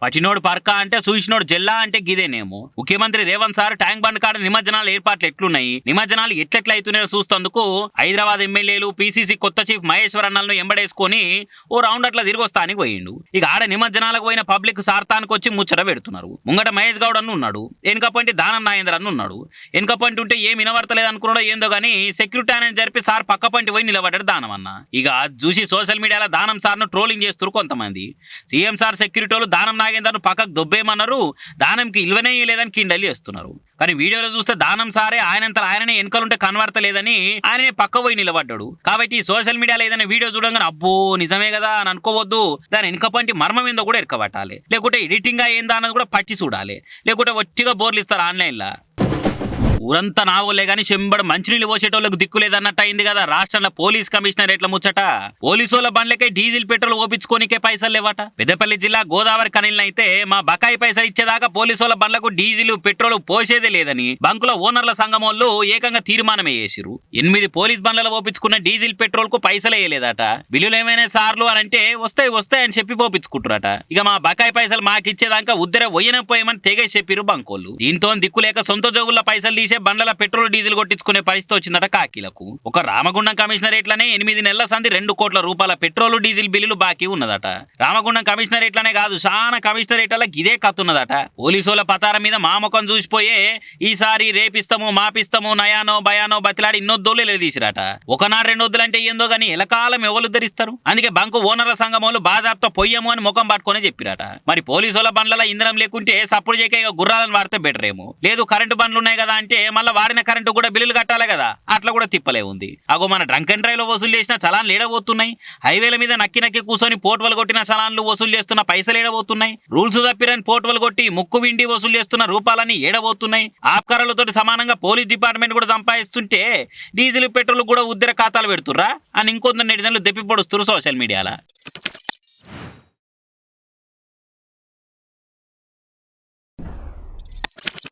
పటినోడు పర్కా అంటే చూసినోడు జెల్లా అంటే గిదేనేమో. ముఖ్యమంత్రి రేవంత్ సార్ ట్యాంక్ బండ్ కాడ నిమజ్జనాల ఏర్పాట్లు ఎట్లున్నాయి, నిమజ్జనాలు ఎట్లెట్లయితున్నాయో చూస్తందుకు హైదరాబాద్ ఎమ్మెల్యేలు పిసిసి కొత్త చీఫ్ మహేశ్వర్ అన్నలను ఎంబడేసుకొని ఓ రౌండ్ అట్లా తిరిగి వస్తానికి పోయిండు. ఇక ఆడ నిమజ్జనాలకు పోయిన పబ్లిక్ సార్తానికి వచ్చి ముచ్చట పెడుతున్నారు. ముంగట మహేష్ గౌడ్ అన్న ఉన్నాడు, వెనుకపోయింటి దానం నాగేంద్ర అన్న ఉన్నాడు. వెనుకపోయింటి ఉంటే ఏం వినవర్తలేదు అనుకున్నాడో ఏందో గానీ సెక్యూరిటీ అని జరిపి సార్ పక్క పంటి పోయి నిలబడ్డాడు దానం అన్న. ఇక చూసి సోషల్ మీడియాలో దానం సార్ను ట్రోలింగ్ చేస్తారు కొంతమంది. సీఎం సార్ సెక్యూరిటీ వాళ్ళు దానం నాగేందర్ను పక్కకు దొబ్బేమన్నారు, దానంకి ఇల్వనే లేదని కిండలి చేస్తున్నారు. కానీ వీడియోలో చూస్తే దానం సారే ఆయనంత ఆయననే వెనకలుంటే కనబడతలేదని ఆయననే పక్క పోయి నిలబడ్డాడు. కాబట్టి సోషల్ మీడియాలో ఏదైనా వీడియో చూడంగానే అబ్బో నిజమే కదా అని అనుకోవద్దు, దాని వెనకపంటి మర్మం ఏందో కూడా ఎరకబట్టాలి, లేకుంటే ఎడిటింగ్ గా ఏందా అన్నది కూడా పట్టి చూడాలి, లేకుంటే ఒట్టిగా బోర్లు ఇస్తారు ఆన్లైన్లో. ఊరంతా నావోలే గాని చెంబడ మంచినీళ్ళు పోసేటోళ్ళకు దిక్కు లేదన్నట్టు అయింది కదా రాష్ట్రంలో పోలీస్ కమిషనర్ ఎట్లా ముచ్చట. పోలీసుల బండ్లకే డీజిల్ పెట్రోల్ ఓపించుకోనికే పైసలు లేవట. పెద్దపల్లి జిల్లా గోదావరి కనిలనైతే మా బకాయి పైసలు ఇచ్చేదాకా పోలీసుల బండ్లకు డీజిల్ పెట్రోల్ పోసేదే లేదని బంకుల ఓనర్ల సంఘం వాళ్ళు ఏకంగా తీర్మానమే చేసిరు. 8 పోలీస్ బండ్లలో ఓపించుకున్న డీజిల్ పెట్రోల్ కు పైసలే వేయలేదట. బిల్లులు ఏమైనా సార్లు అని అంటే వస్తాయి అని చెప్పి పోపించుకుంటారట. ఇక మా బకాయి పైసలు మాకు ఇచ్చేదాకా ఉద్దర పోయమని తెగేసి చెప్పిరు బంకోళ్ళు. దీంతో దిక్కులేక సొంత జోగుల పైసలు తీసే బండ్ల పెట్రోల్ డీజిల్ కొట్టించుకునే పరిస్థితి వచ్చిందట కాకీలకు. ఒక రామగుండం కమిషనరేట్లనే 8 నెలల సంది 2 కోట్ల రూపాయల పెట్రోల్ డీజిల్ బిల్లులు బాకీ ఉన్నదట. రామగుండం కమిషనరేట్లనే కాదు చాలా కమిషనరేట్ల ఇదే కత్తున్నదట. పోలీసుల పతారం మీద మామకం చూసిపోయే ఈసారి రేపిస్తాము మాపిస్తాము నయానో భయానో బతిలాడి ఇన్నొద్దోళ్ళు ఎలదీసిరట. ఒకనాడు 2 వద్దులంటే ఏందో గానీ ఎలకాలం ఎవరు ధరిస్తారు. అందుకే బంకు ఓనర్ల సంఘమోళ్ళు బాజాబ్తో పొయ్యము అని ముఖం పట్టుకునే చెప్పిరట. మరి పోలీసుల బండ్ల ఇంధనం లేకుంటే సప్పుడు చేకే గుర్రాలను వాడితే బెటర్ ఏమో. లేదు కరెంటు బండ్లు ఉన్నాయి కదా అంటే మళ్ళీ వాడిన కరెంటు కూడా బిల్లులు కట్టాలి కదా, అట్లా కూడా తిప్పలే ఉంది. అగో మన డ్రంక్ అండ్ డ్రైవ్ లో వసూలు చేసిన చలాన్లు ఏడబోతున్నాయి. హైవేల మీద నక్కి కూర్చొని పోర్టువలు కొట్టిన చలాన్లు వసూలు చేస్తున్న పైసలు ఏడబోతున్నాయి. రూల్స్ తప్పిరని పోర్టువలు కొట్టి ముక్కు విండి వసూలు చేస్తున్న రూపాలని ఏడబోతున్నాయి. ఆప్కారాలతో సమానంగా పోలీస్ డిపార్ట్మెంట్ కూడా సంపాదిస్తుంటే డీజిల్ పెట్రోల్ కూడా ఉద్దర ఖాతాలు పెడుతుర్రా అని ఇంకొంత నెటిజన్లు దెప్పి పొడుస్తున్నారు సోషల్ మీడియాలో.